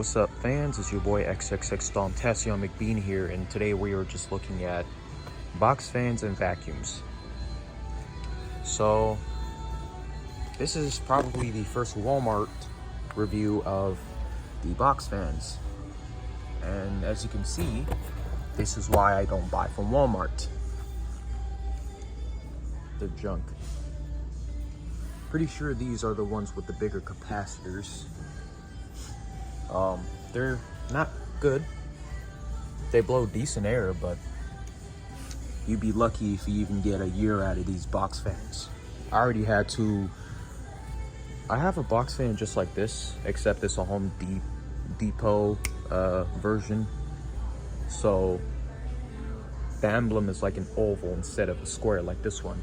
What's up, fans? It's your boy XXX Tassion McBean here, and today we are just looking at box fans and vacuums. So this is probably the first Walmart review of the box fans, and as you can see, this is why I don't buy from Walmart. They're junk. Pretty sure these are the ones with the bigger capacitors. They're not good. They blow decent air, but you'd be lucky if you even get a year out of these box fans. I already had to. I have a box fan just like this, except it's a Home Depot version. So the emblem is like an oval instead of a square like this one.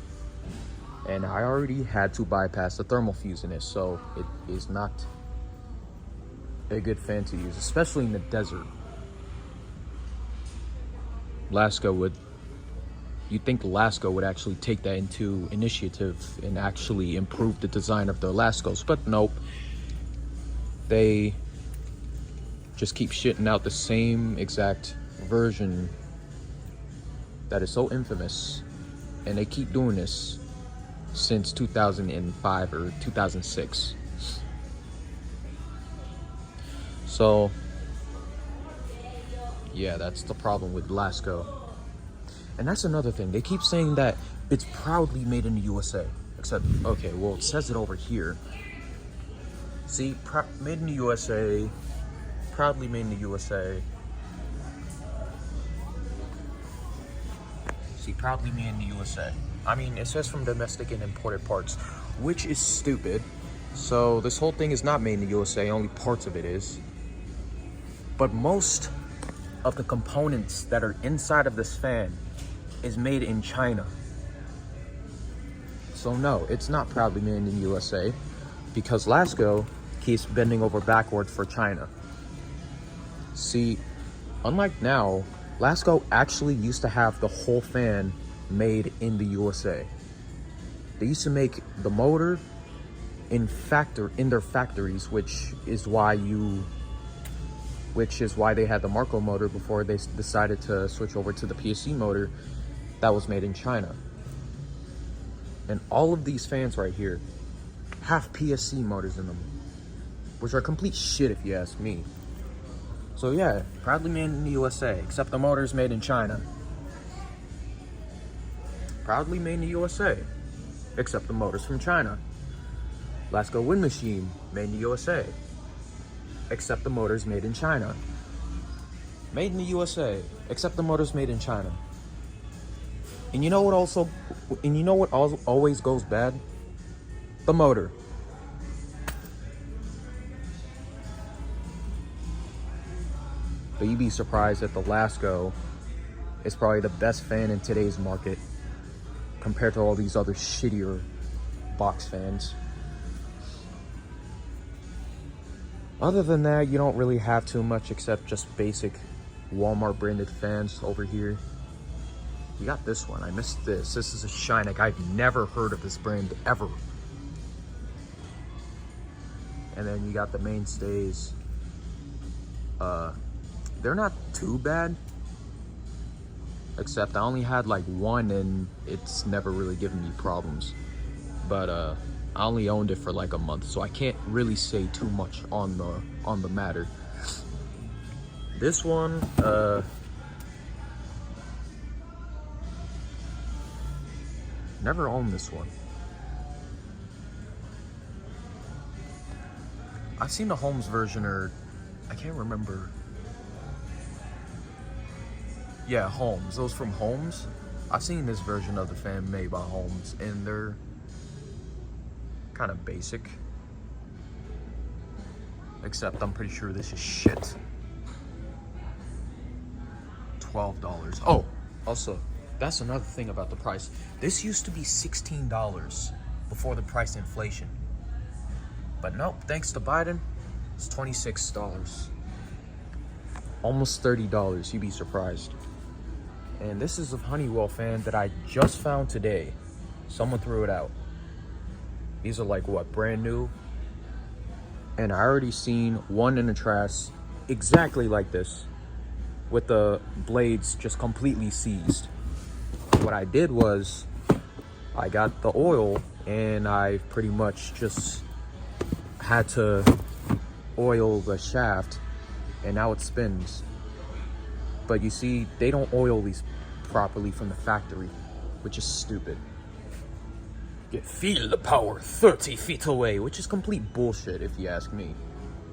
And I already had to bypass the thermal fuse in it, so it is not a good fan to use, especially in the desert. You'd think Lasco would actually take that into initiative and actually improve the design of their Lascos, but nope. They just keep shitting out the same exact version that is so infamous, and they keep doing this since 2005 or 2006. So yeah, that's the problem with Lasco. And that's another thing. They keep saying that it's proudly made in the USA. Except, okay, well, it says it over here. See, made in the USA, proudly made in the USA. See, proudly made in the USA. I mean, it says from domestic and imported parts, which is stupid. So this whole thing is not made in the USA, only parts of it is. But most of the components that are inside of this fan is made in China. So no, it's not proudly made in the USA, because Lasco keeps bending over backwards for China. See, unlike now, Lasco actually used to have the whole fan made in the USA. They used to make the motor in their factories, which is why they had the Marco motor before they decided to switch over to the PSC motor that was made in China. And all of these fans right here have PSC motors in them, which are complete shit if you ask me. So yeah, proudly made in the USA, except the motor is made in China. Proudly made in the USA, except the motor's from China. Lasco wind machine, made in the USA, except the motor's made in China. Made in the USA, except the motor's made in China. And you know what always goes bad? The motor. But you'd be surprised that the Lasco is probably the best fan in today's market compared to all these other shittier box fans. Other than that, you don't really have too much except just basic Walmart branded fans over here. You got this one. I missed this. This is a Shinek. I've never heard of this brand ever. And then you got the mainstays. They're not too bad, except I only had like one and it's never really given me problems. But I only owned it for like a month, so I can't really say too much on the matter. This one, never owned this one. I've seen the Holmes version, or I can't remember. Yeah, Holmes. Those from Holmes. I've seen this version of the fan made by Holmes, and they're kind of basic. Except I'm pretty sure this is shit. $12. Oh, also, that's another thing about the price. This used to be $16 before the price inflation. But nope, thanks to Biden, it's $26. Almost $30, you'd be surprised. And this is a Honeywell fan that I just found today. Someone threw it out. These are like, what, brand new? And I already seen one in the trash exactly like this, with the blades just completely seized. What I did was I got the oil and I pretty much just had to oil the shaft, and now it spins. But you see, they don't oil these properly from the factory, which is stupid. You feel the power 30 feet away, which is complete bullshit if you ask me.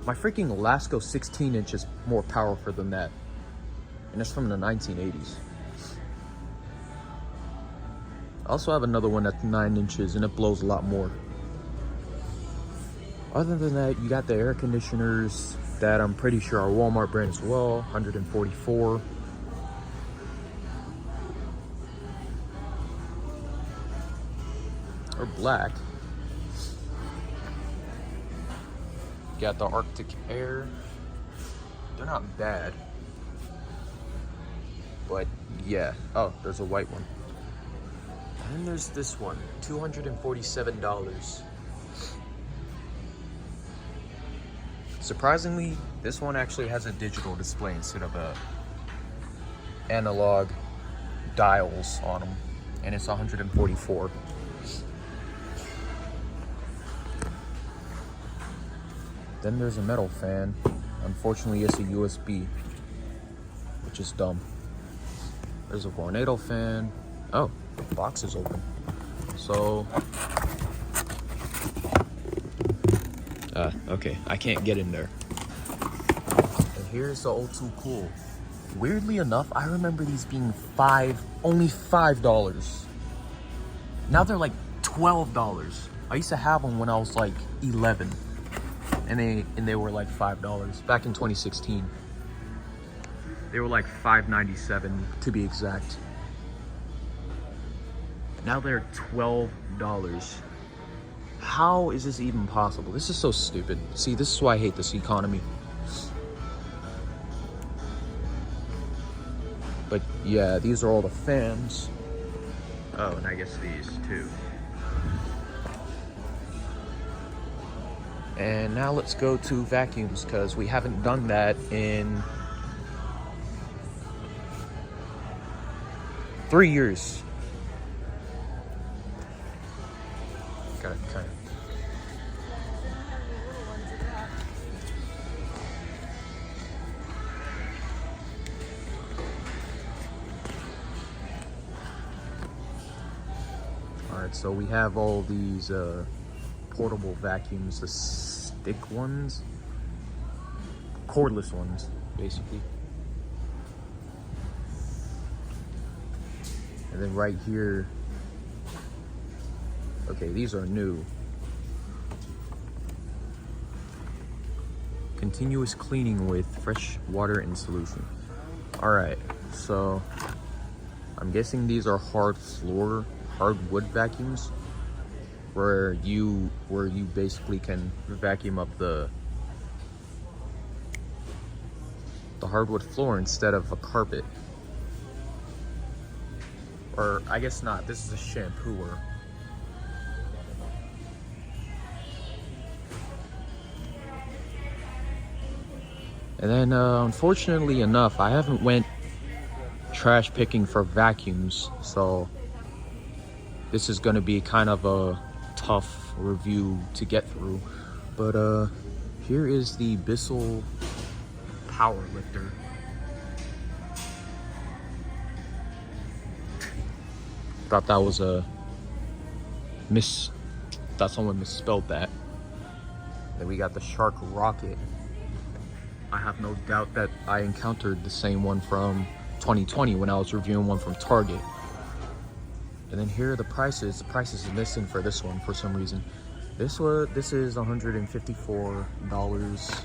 My freaking Lasco 16 inch is more powerful than that, and it's from the 1980s. I also have another one that's 9 inches and it blows a lot more. Other than that, you got the air conditioners that I'm pretty sure are Walmart brand as well, 144. Or black. Got the Arctic Air. They're not bad. But yeah. Oh, there's a white one. And then there's this one, $247. Surprisingly, this one actually has a digital display instead of a analog dials on them, and it's 144. Then there's a metal fan. Unfortunately, it's a USB, which is dumb. There's a Vornado fan. Oh, the box is open. So, okay, I can't get in there. And here's the O2 Cool. Weirdly enough, I remember these being only $5. Now they're like $12. I used to have them when I was like 11. And they were like $5 back in 2016. They were like $5.97 to be exact. Now they're $12. How is this even possible? This is so stupid. See, this is why I hate this economy. But yeah, these are all the fans. Oh, and I guess these too. And now let's go to vacuums, because we haven't done that in 3 years. Gotta kind of. Alright, so we have all these portable vacuums, the stick ones, cordless ones, basically. And then right here, okay, these are new. Continuous cleaning with fresh water in solution. All right, so I'm guessing these are hardwood vacuums, where you basically can vacuum up the hardwood floor instead of a carpet. Or I guess not, this is a shampooer. And then unfortunately enough, I haven't went trash picking for vacuums, so this is gonna be kind of a tough review to get through. But here is the Bissell Power Lifter. Thought that was a thought someone misspelled that. Then we got the Shark Rocket. I have no doubt that I encountered the same one from 2020 when I was reviewing one from Target. And then here are the prices. The prices are missing for this one for some reason. This is $154.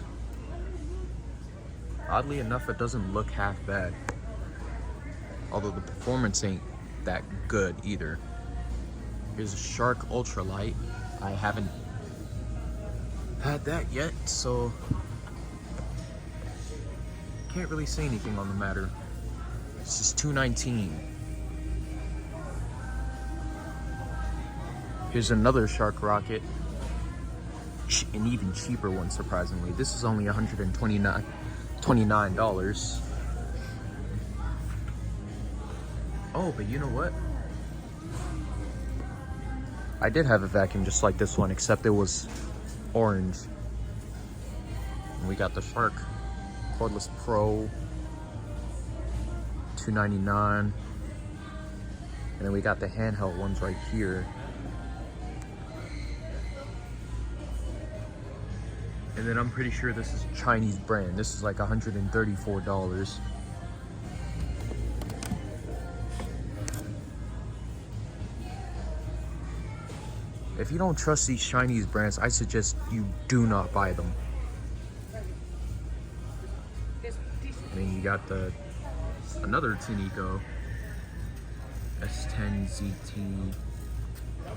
Oddly enough, it doesn't look half bad. Although the performance ain't that good either. Here's a Shark Ultralight. I haven't had that yet, so can't really say anything on the matter. It's just $219. Here's another Shark Rocket, an even cheaper one, surprisingly. This is only $129. $29. Oh, but you know what? I did have a vacuum just like this one, except it was orange. And we got the Shark Cordless Pro, $2.99. And then we got the handheld ones right here. And then I'm pretty sure this is a Chinese brand. This is like $134. If you don't trust these Chinese brands, I suggest you do not buy them. And then you got another Tinico S10 ZT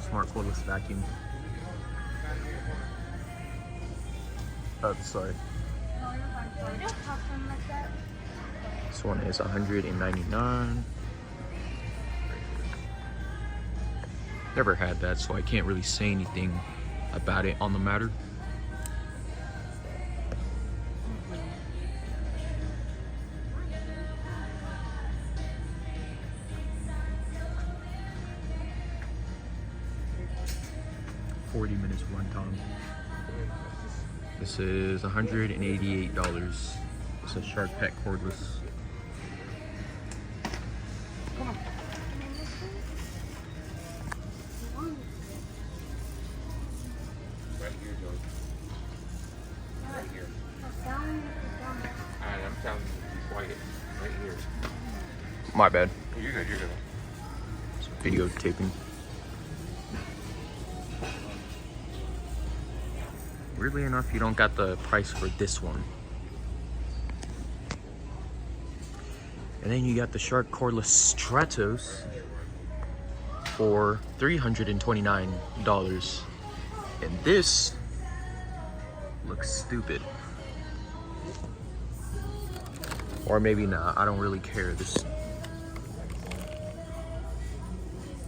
Smart Cordless Vacuum. Oh, sorry. This one is $199. Never had that, so I can't really say anything about it on the matter. $40 runtime. This is $188. It's a Shark Pet cordless. Come on. Right here, George. Right here. Alright, I'm telling you, be quiet. Right here. My bad. You're good, you're good. It's videotaping. Weirdly enough, you don't got the price for this one. And then you got the Shark Cordless Stratos for $329. And this looks stupid. Or maybe not, I don't really care.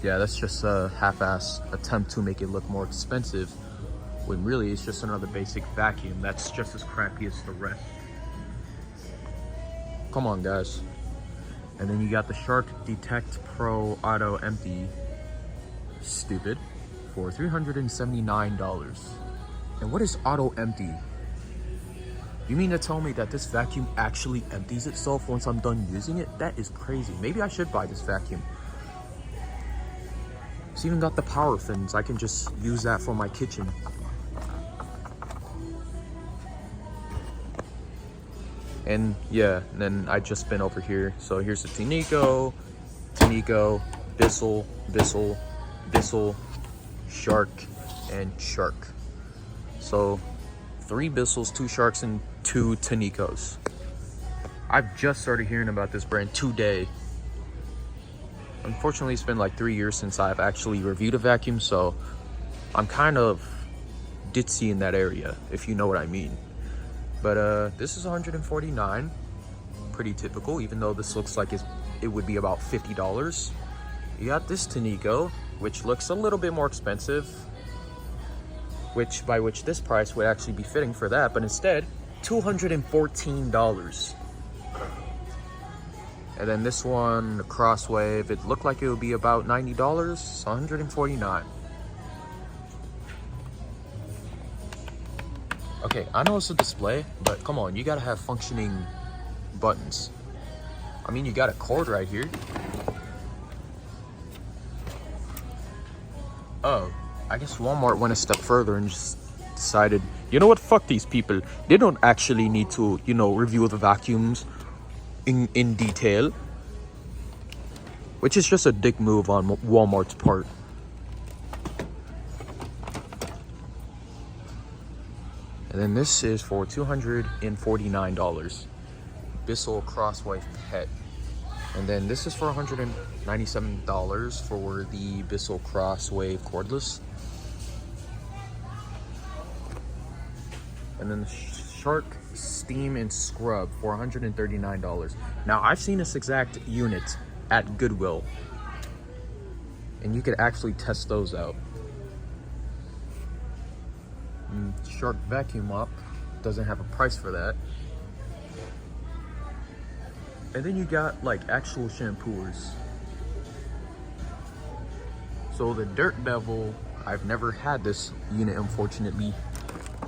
Yeah, that's just a half-ass attempt to make it look more expensive, when really it's just another basic vacuum that's just as crappy as the rest. Come on, guys. And then you got the Shark Detect Pro Auto Empty, stupid, for $379. And what is auto empty? You mean to tell me that this vacuum actually empties itself once I'm done using it? That is crazy. Maybe I should buy this vacuum. It's even got the power fins. I can just use that for my kitchen. And yeah, and then I just been over here. So here's the Tinico, Bissell, Shark, and Shark. So 3 Bissells, 2 Sharks, and 2 Tinicos. I've just started hearing about this brand today. Unfortunately, it's been like 3 years since I've actually reviewed a vacuum, so I'm kind of ditzy in that area, if you know what I mean. But this is $149, pretty typical, even though this looks like it would be about $50. You got this Tinico, which looks a little bit more expensive, by which this price would actually be fitting for that, but instead, $214. And then this one, the Crosswave, it looked like it would be about $90, it's $149. Okay, I know it's a display, but come on, you gotta have functioning buttons. I mean, you got a cord right here. Oh, I guess Walmart went a step further and just decided, you know what, fuck these people. They don't actually need to, review the vacuums in detail. Which is just a dick move on Walmart's part. And then this is for $249. Bissell Crosswave Pet. And then this is for $197 for the Bissell Crosswave Cordless. And then the Shark Steam and Scrub for $139. Now, I've seen this exact unit at Goodwill. And you could actually test those out. Shark Vacuum Mop doesn't have a price for that. And then you got like actual shampoos. So the Dirt Devil, I've never had this unit unfortunately,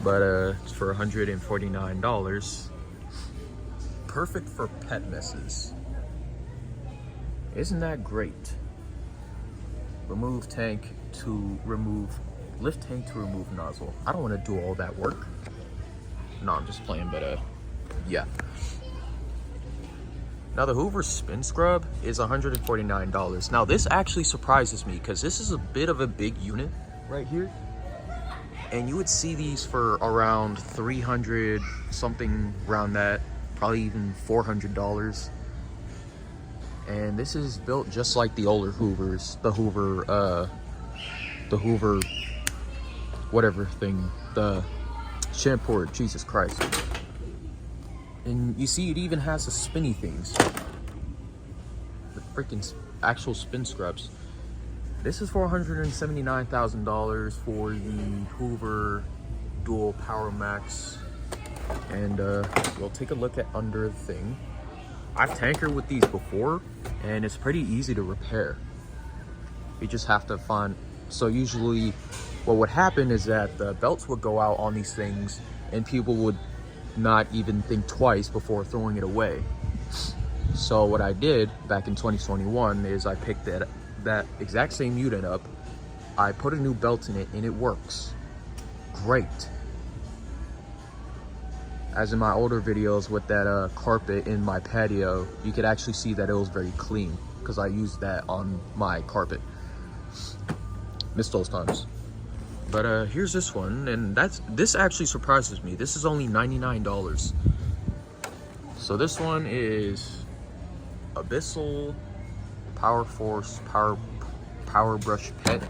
but it's for $149. Perfect for pet messes. Isn't that great? Remove tank to remove, lift tank to remove nozzle. I don't want to do all that work. No, I'm just playing, but yeah. Now the Hoover Spin Scrub is $149. Now this actually surprises me because this is a bit of a big unit right here. And you would see these for around 300 something, around that, probably even $400. And this is built just like the older Hoovers, the Hoover whatever thing, the shampooer, Jesus Christ. And you see it even has the spinny things, the freaking actual spin scrubs. This is for $179,000 for the Hoover Dual Power Max. And we'll take a look at under the thing. I've tankered with these before and it's pretty easy to repair. You just have to find, so usually what would happen is that the belts would go out on these things and people would not even think twice before throwing it away. So what I did back in 2021 is I picked that exact same unit up, I put a new belt in it, and it works great. As in my older videos with that carpet in my patio, you could actually see that it was very clean because I used that on my carpet. Missed those times. But here's this one, and this actually surprises me. This is only $99. So this one is Abyssal Power Force Power Brush Pet.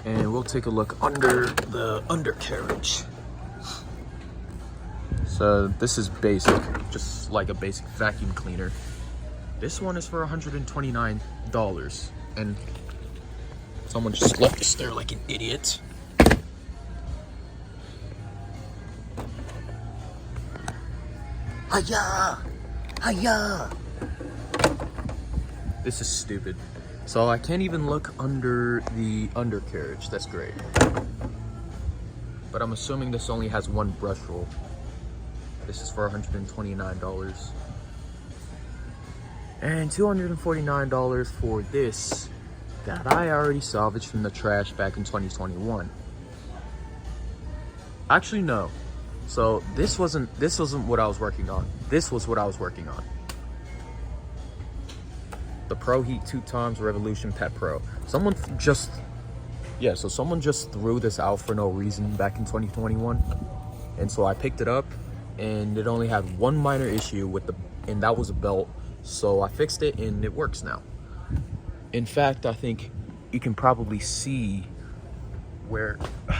And we'll take a look under the undercarriage. So this is basic, just like a basic vacuum cleaner. This one is for $129. And someone just left us there like an idiot. Hiya! Hiya! This is stupid. So I can't even look under the undercarriage. That's great. But I'm assuming this only has one brush roll. This is for $129. And $249 for this that I already salvaged from the trash back in 2021. Actually, no. So this wasn't what I was working on. This was what I was working on. The Pro Heat 2x Revolution Pet Pro. Someone just threw this out for no reason back in 2021. And so I picked it up and it only had one minor issue and that was a belt. So I fixed it and it works now. In fact, I think you can probably see where, I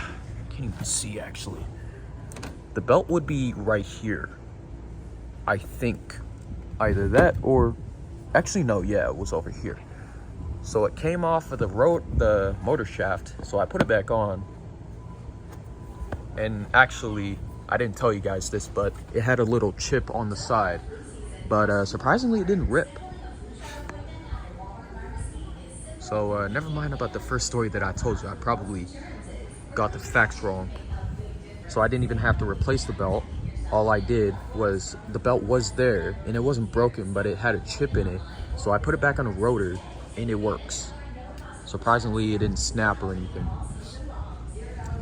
can't even see actually. The belt would be right here. I think either that or, actually no, yeah, it was over here. So it came off of the motor shaft. So I put it back on. And actually, I didn't tell you guys this, but it had a little chip on the side. But surprisingly, it didn't rip. So never mind about the first story that I told you. I probably got the facts wrong. So I didn't even have to replace the belt. All I did was, the belt was there and it wasn't broken, but it had a chip in it. So I put it back on the rotor and it works. Surprisingly, it didn't snap or anything.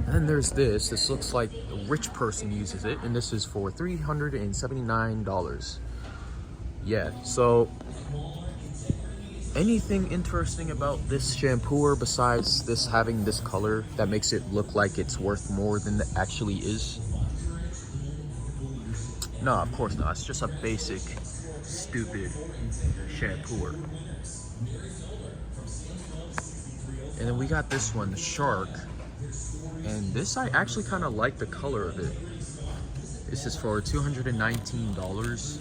And then there's this. This looks like a rich person uses it, and this is for $379. Yeah, so anything interesting about this shampooer besides this having this color that makes it look like it's worth more than it actually is? No, of course not. It's just a basic, stupid shampooer. And then we got this one, the Shark. And this, I actually kind of like the color of it. This is for $219.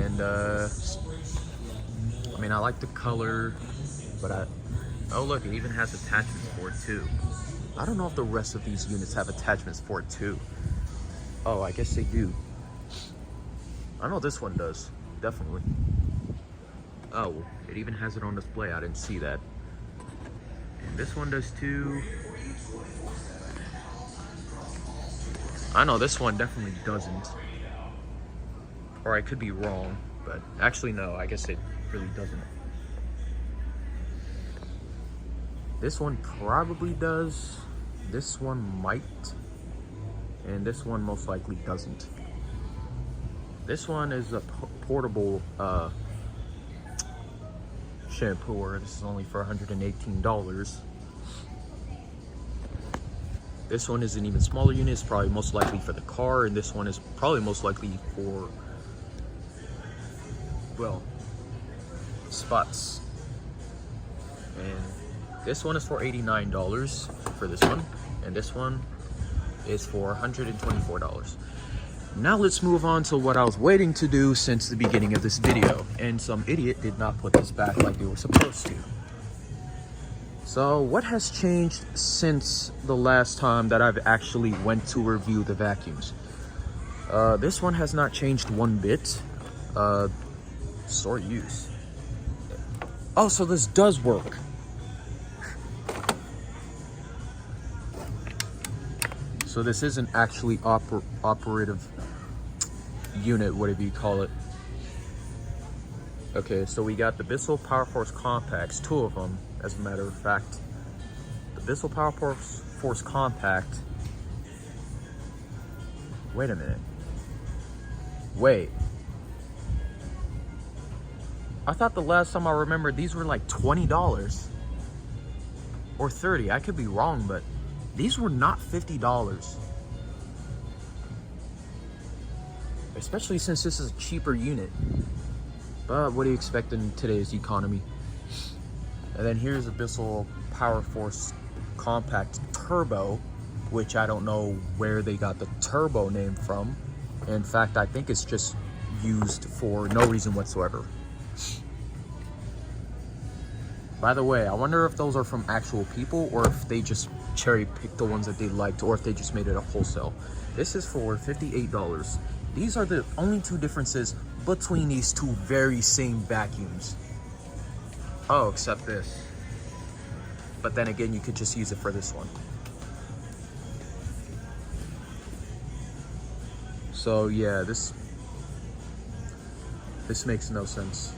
And I mean, I like the color, but oh look, it even has attachments for it too. I don't know if the rest of these units have attachments for it too. Oh, I guess they do. I know this one does, definitely. Oh, it even has it on display. I didn't see that. And this one does too. I know this one definitely doesn't. Or I could be wrong, but actually no, I guess it really doesn't. This one probably does. This one might. And this one most likely doesn't. This one is a portable shampooer. This is only for $118. This one is an even smaller unit. It's probably most likely for the car, and this one is probably most likely for, well, spots. And this one is for $89 for this one, and this one is for $124. Now let's move on to what I was waiting to do since the beginning of this video, and some idiot did not put this back like they were supposed to. So what has changed since the last time that I've actually went to review the vacuums? This one has not changed one bit. Store use. Oh, so this does work. So this isn't actually operative unit, whatever you call it. Okay, so we got the Bissell Power Force Compacts, 2 of them, as a matter of fact. The Bissell Power Force Compact. Wait a minute. Wait. I thought the last time I remembered these were like $20 or $30. I could be wrong, but these were not $50. Especially since this is a cheaper unit. But what do you expect in today's economy? And then here's a Bissell Power Force Compact Turbo, which I don't know where they got the turbo name from. In fact, I think it's just used for no reason whatsoever. By the way, I wonder if those are from actual people or if they just cherry picked the ones that they liked, or if they just made it a wholesale. This is for $58. These are the only 2 differences between these 2 very same vacuums. Oh, except this. But then again, you could just use it for this one. So yeah, this makes no sense.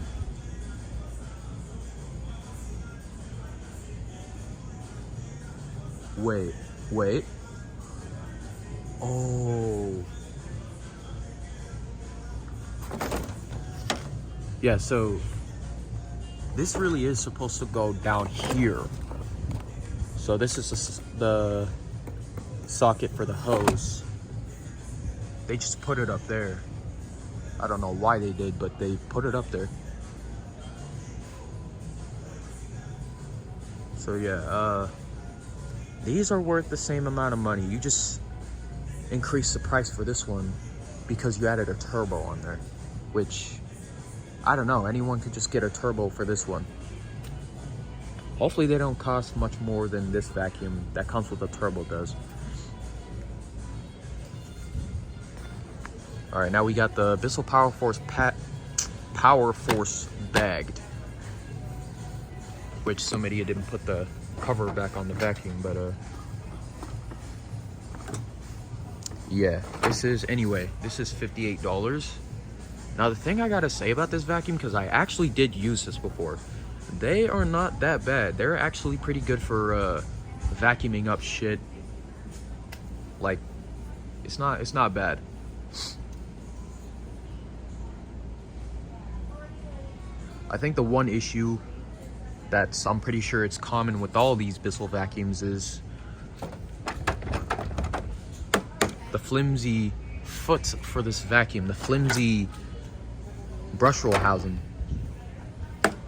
Wait. Oh. Yeah, so this really is supposed to go down here. So this is the socket for the hose. They just put it up there. I don't know why they did, but they put it up there. So yeah, these are worth the same amount of money. You just increase the price for this one because you added a turbo on there, which, I don't know, anyone could just get a turbo for this one. Hopefully they don't cost much more than this vacuum that comes with a turbo does. All right, now we got the Bissell Power Force bagged, which somebody didn't put the cover back on the vacuum, but yeah, this is $58. Now the thing I gotta say about this vacuum, because I actually did use this before, they are not that bad. They're actually pretty good for vacuuming up shit. Like, it's not bad. I think the one issue I'm pretty sure it's common with all these Bissell vacuums is the flimsy foot for this vacuum, the flimsy brush roll housing.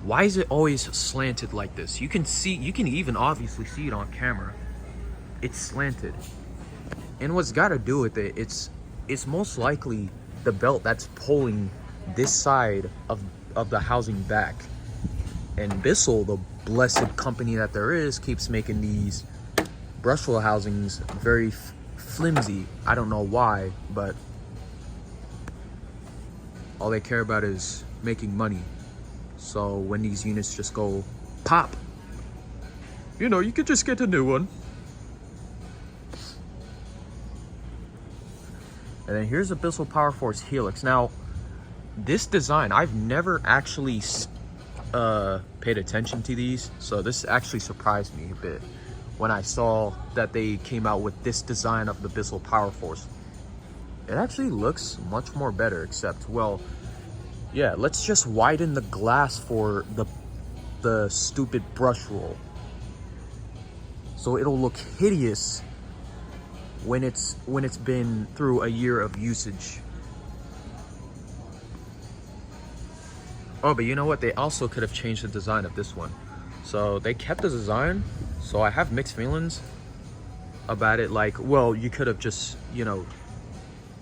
Why is it always slanted like this? You can even obviously see it on camera. It's slanted. And what's got to do with it, it's most likely the belt that's pulling this side of the housing back. And Bissell, the blessed company that there is, keeps making these brush roll housings very flimsy. I don't know why, but all they care about is making money. So when these units just go pop, you know, you could just get a new one. And then here's Abyssal Power Force Helix. Now, this design, I've never actually paid attention to these, so this actually surprised me a bit when I saw that they came out with this design of the Abyssal Power Force. It actually looks much more better, except, well, yeah, let's just widen the glass for the stupid brush roll, so it'll look hideous when it's been through a year of usage. Oh, but you know what? They also could have changed the design of this one. So they kept the design, so I have mixed feelings about it. Like, well, you could have just, you know,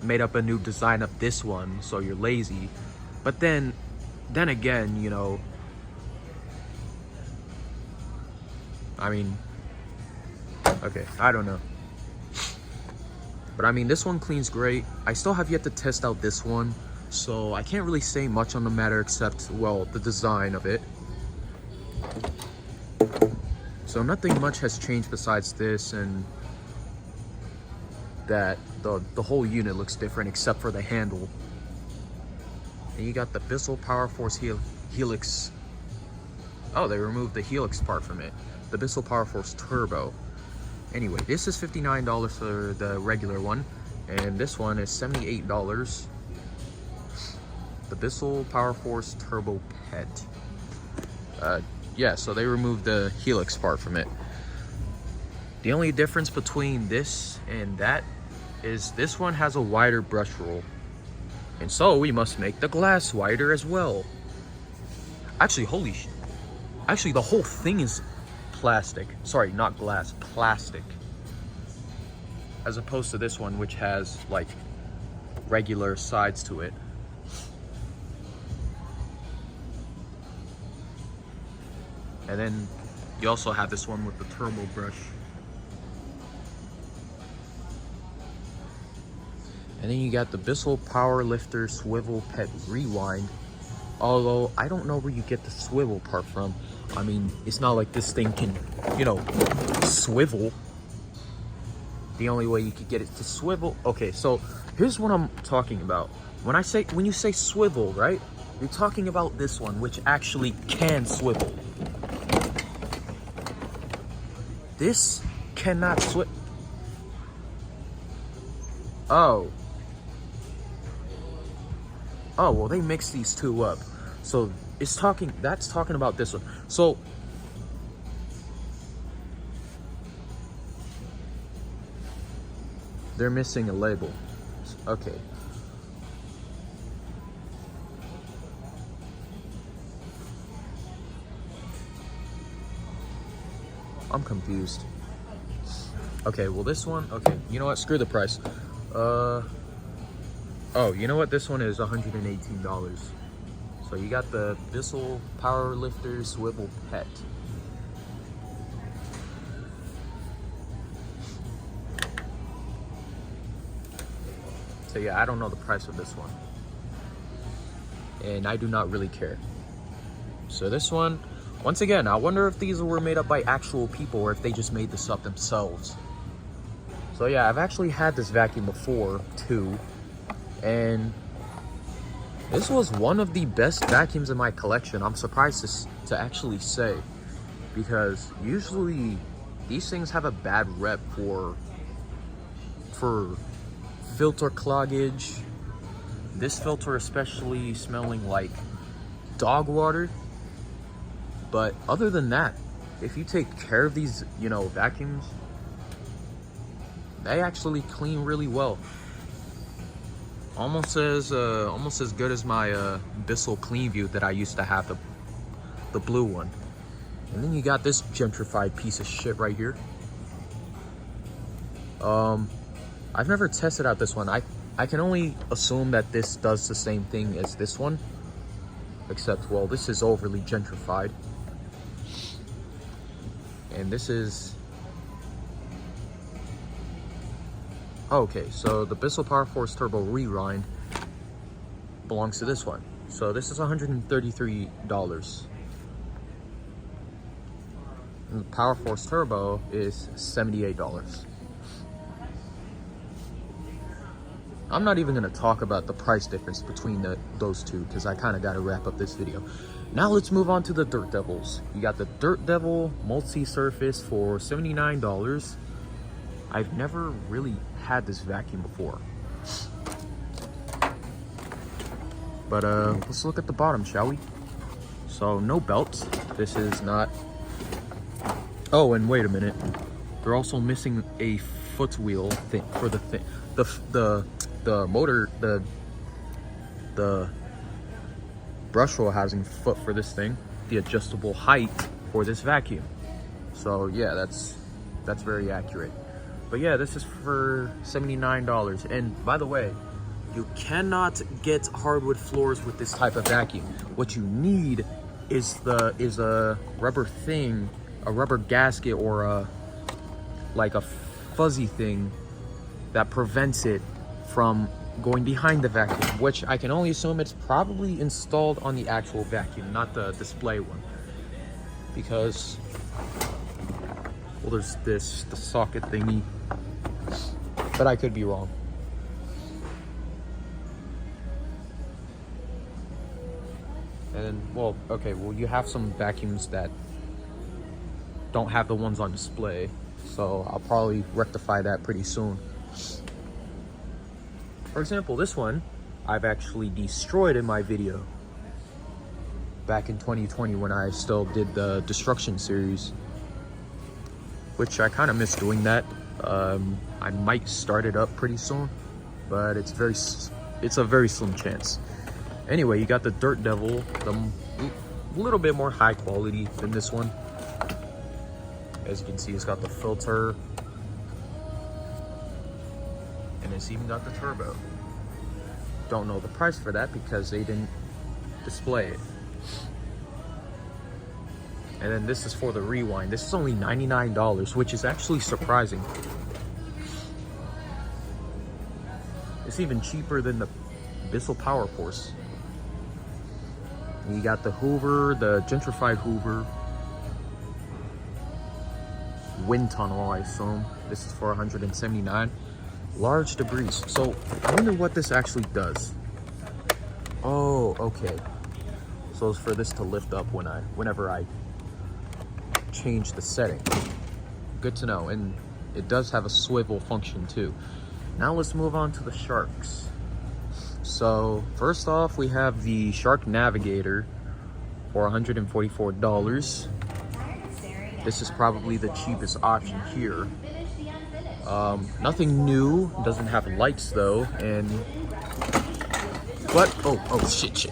made up a new design of this one, so you're lazy. But then again, you know, I mean, okay, I don't know. But I mean, this one cleans great. I still have yet to test out this one, so I can't really say much on the matter except, well, the design of it. So nothing much has changed besides this, and that the whole unit looks different except for the handle. And you got the Abyssal Power Force Helix. Oh, they removed the Helix part from it. The Abyssal Power Force Turbo. Anyway, this is $59 for the regular one, and this one is $78. The Abyssal Power Force Turbo Pet. Yeah, so they removed the Helix part from it. The only difference between this and that is this one has a wider brush roll, and so we must make the glass wider as well. Actually, actually the whole thing is plastic. Sorry, not glass, plastic. As opposed to this one, which has like regular sides to it. And then you also have this one with the turbo brush. And then you got the Abyssal Power Lifter Swivel Pet Rewind. Although I don't know where you get the swivel part from. I mean, it's not like this thing can, you know, swivel. The only way you could get it to swivel. Okay, so here's what I'm talking about. When you say swivel, right? You're talking about this one, which actually can swivel. This cannot swivel. Oh, well, they mixed these two up. So that's talking about this one. So they're missing a label. Okay. I'm confused. Okay, well, this one, okay, you know what? Screw the price. Oh, you know what? This one is $118. So you got the Abyssal Power Lifter Swivel Pet. So yeah, I don't know the price of this one. And I do not really care. So this one, once again, I wonder if these were made up by actual people or if they just made this up themselves. So yeah, I've actually had this vacuum before too. And this was one of the best vacuums in my collection. I'm surprised to actually say, because usually these things have a bad rep for filter cloggage. This filter especially smelling like dog water. But other than that, if you take care of these, you know, vacuums, they actually clean really well. Almost as good as my Abyssal Clean View that I used to have, the blue one. And then you got this gentrified piece of shit right here. I've never tested out this one. I can only assume that this does the same thing as this one, except, well, this is overly gentrified. And this is... Okay, so the Abyssal Power Force Turbo Rewind. belongs to this one. So this is $133. And the Power Force Turbo is $78. I'm not even gonna talk about the price difference between those two because I kind of got to wrap up this video. Now let's move on to the Dirt Devils. You got the Dirt Devil multi-surface for $79. I've never really had this vacuum before. But let's look at the bottom, shall we? So no belts. This is not. Oh, and wait a minute. They're also missing a foot wheel thing for the thing. The motor, the brush roll housing foot for this thing, the adjustable height for this vacuum. So yeah, that's very accurate. But yeah, this is for $79. And by the way, you cannot get hardwood floors with this type of vacuum. What you need is a rubber thing, a rubber gasket, or like a fuzzy thing that prevents it from going behind the vacuum, which I can only assume it's probably installed on the actual vacuum, not the display one. Because, well, there's the socket thingy, but I could be wrong. And, well, okay, well, you have some vacuums that don't have the ones on display, so I'll probably rectify that pretty soon. For example, this one I've actually destroyed in my video back in 2020 when I still did the destruction series, which I kind of miss doing that. I might start it up pretty soon, but it's a very slim chance. Anyway, you got the Dirt Devil, a little bit more high quality than this one. As you can see, it's got the filter, and it's even got the turbo. Don't know the price for that because they didn't display it. And then this is for the rewind. This is only $99, which is actually surprising. It's even cheaper than the Bissell Power Force. And you got the Hoover, the gentrified Hoover. Wind tunnel, I assume. This is for $179. Large debris. So I wonder what this actually does. Oh, okay. So it's for this to lift up whenever I change the setting. Good to know. And it does have a swivel function too. Now let's move on to the Sharks. So first off, we have the Shark Navigator for $144. This is probably the cheapest option here. Nothing new, doesn't have lights though, and what? Oh, shit.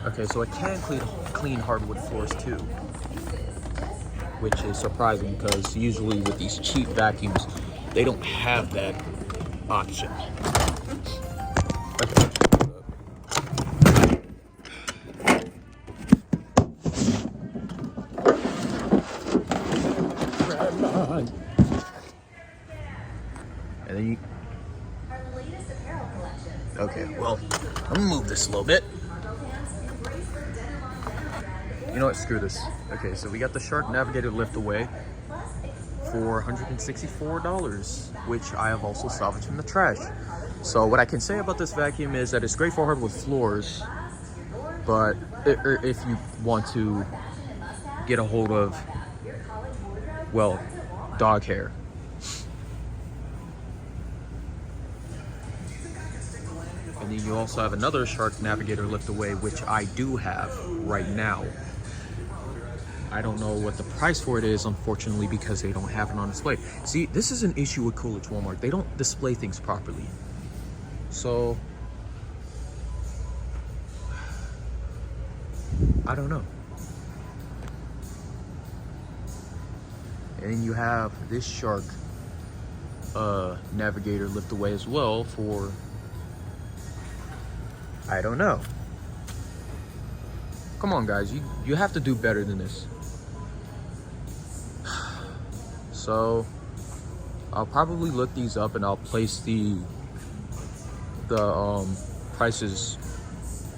Okay, so it can clean hardwood floors too, which is surprising because usually with these cheap vacuums, they don't have that option. Okay. And then okay, well, I'm gonna move this a little bit. You know what, screw this. Okay, so we got the Shark Navigator lift away for $164, which I have also salvaged from the trash. So what I can say about this vacuum is that it's great for hardwood floors, but if you want to get a hold of, well, dog hair. And then you also have another Shark Navigator lift away, which I do have right now. I don't know what the price for it is, unfortunately, because they don't have it on display. See, this is an issue with Coolidge Walmart. They don't display things properly. So, I don't know. And then you have this Shark Navigator lift away as well for, I don't know. Come on, guys, you have to do better than this. So I'll probably look these up and I'll place the the prices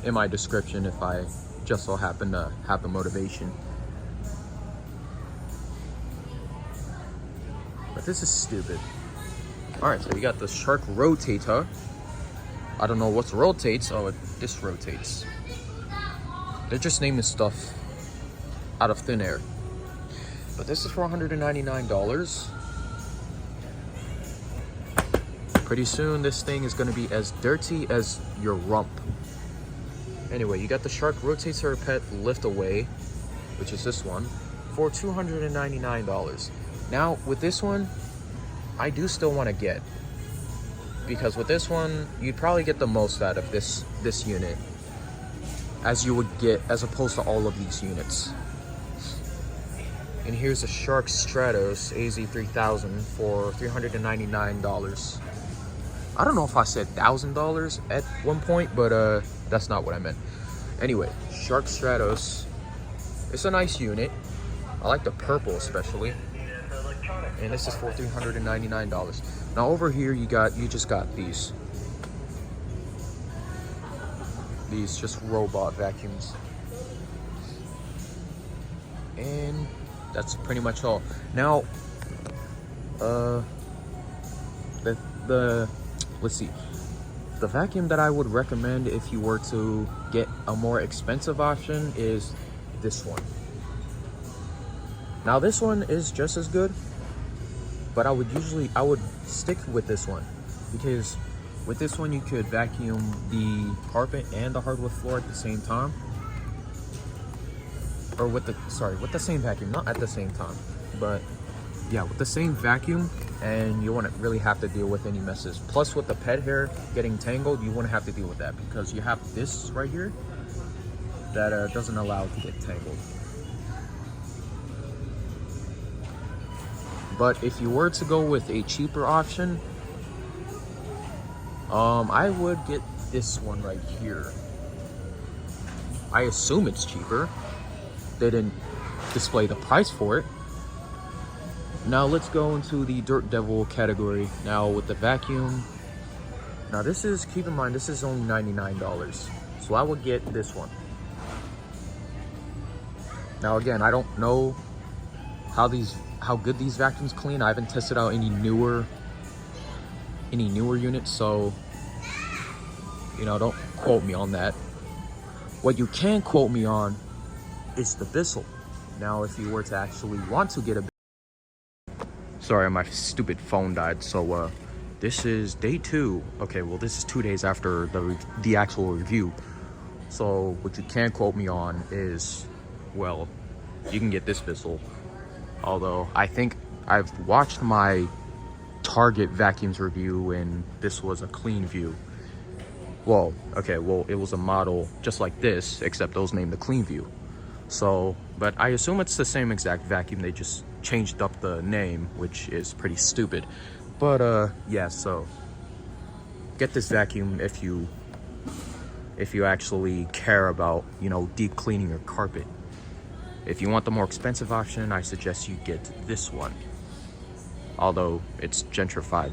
in my description if I just so happen to have the motivation. But this is stupid. Alright, so we got the Shark Rotator. I don't know what rotates. Oh, this rotates. They're just naming stuff out of thin air. But this is for $199. Pretty soon, this thing is going to be as dirty as your rump. Anyway, you got the Shark Rotator Pet Lift Away, which is this one, for $299. Now, with this one, I do still want to get, because with this one, you'd probably get the most out of this unit, as you would get as opposed to all of these units. And here's a Shark Stratos AZ3000 for $399. I don't know if I said $1,000 at one point, but that's not what I meant. Anyway, Shark Stratos. It's a nice unit. I like the purple especially. And this is for $399. Now over here you just got these just robot vacuums. And that's pretty much all. Now let's see. The vacuum that I would recommend if you were to get a more expensive option is this one. Now this one is just as good, but I would stick with this one, because with this one you could vacuum the carpet and the hardwood floor at the same time. Or with the same vacuum, not at the same time, but yeah, with the same vacuum, and you wouldn't really have to deal with any messes. Plus with the pet hair getting tangled, you wouldn't have to deal with that, because you have this right here that doesn't allow it to get tangled. But if you were to go with a cheaper option, I would get this one right here. I assume it's cheaper. They didn't display the price for it. Now let's go into the Dirt Devil category. Now with the vacuum, now this is, keep in mind, this is only $99. So I would get this one. Now again, I don't know how good these vacuums clean. I haven't tested out any newer units, so don't quote me on that. What you can quote me on is the Bissell. Now if you were to actually want to get a, sorry, my stupid phone died. So this is day 2. Okay, well this is 2 days after the actual review. So what you can quote me on is, well, you can get this Bissell. Although I think I've watched my Target vacuums review and this was a clean view. Well, okay, well it was a model just like this, except those named the clean view. So, but I assume it's the same exact vacuum. They just changed up the name, which is pretty stupid. But yeah, so get this vacuum if you actually care about, deep cleaning your carpet. If you want the more expensive option, I suggest you get this one. Although it's gentrified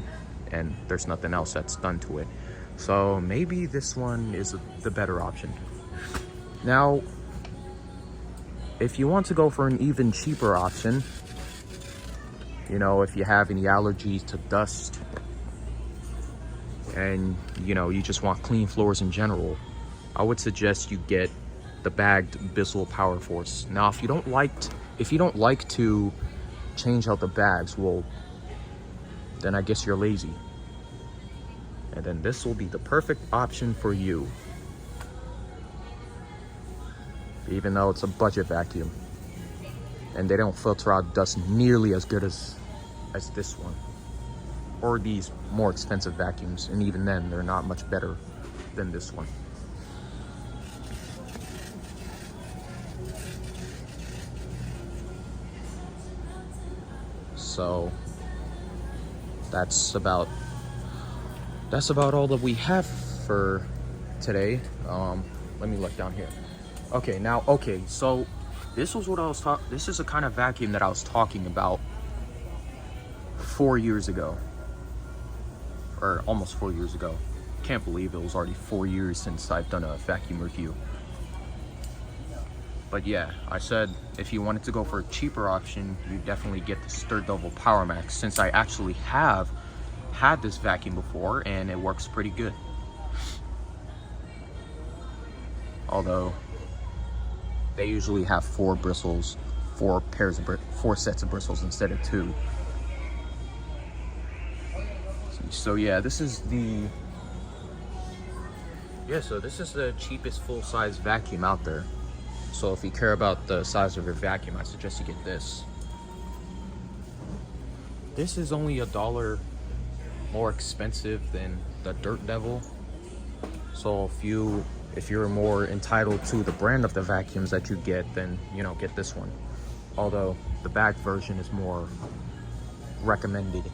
and there's nothing else that's done to it. So maybe this one is the better option. Now, if you want to go for an even cheaper option, if you have any allergies to dust and, you just want clean floors in general, I would suggest you get the bagged Bissell Power Force. Now, if you don't like to change out the bags, well, then I guess you're lazy. And then this will be the perfect option for you. Even though it's a budget vacuum. And they don't filter out dust nearly as good as this one. Or these more expensive vacuums. And even then, they're not much better than this one. So that's about all that we have for today. Let me look down here. Okay, so this was what I was talking. This is the kind of vacuum that I was talking about 4 years ago, or almost 4 years ago. Can't believe it was already 4 years since I've done a vacuum review. But yeah, I said if you wanted to go for a cheaper option, you definitely get the Stir Double Power Max, since I actually have had this vacuum before and it works pretty good. Although they usually have 4 bristles, 4 sets of bristles instead of 2. So yeah, this is the cheapest full-size vacuum out there. So if you care about the size of your vacuum, I suggest you get this. This is only $1 more expensive than the Dirt Devil. So if you're more entitled to the brand of the vacuums that you get, then get this one. Although the bag version is more recommended.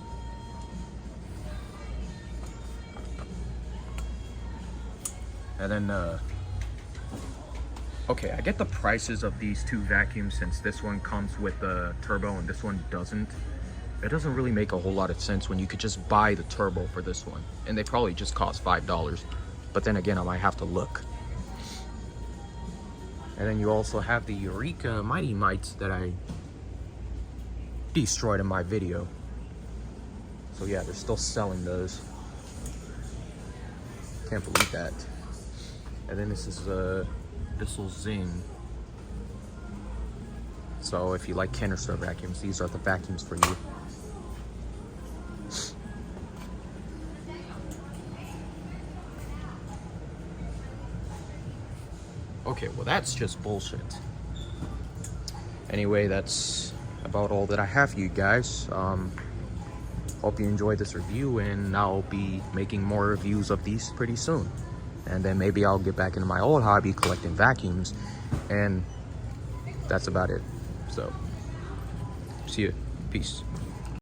And then okay, I get the prices of these 2 vacuums, since this one comes with the turbo and this one doesn't. It doesn't really make a whole lot of sense when you could just buy the turbo for this one, and they probably just cost $5. But then again, I might have to look. And then you also have the Eureka Mighty Mites that I destroyed in my video. So yeah, they're still selling those. Can't believe that. And then this is Bissell Zing. So if you like canister vacuums, these are the vacuums for you. Okay, well that's just bullshit. Anyway, that's about all that I have for you guys. Hope you enjoyed this review, and I'll be making more reviews of these pretty soon. And then maybe I'll get back into my old hobby, collecting vacuums, and that's about it. So, see you. Peace.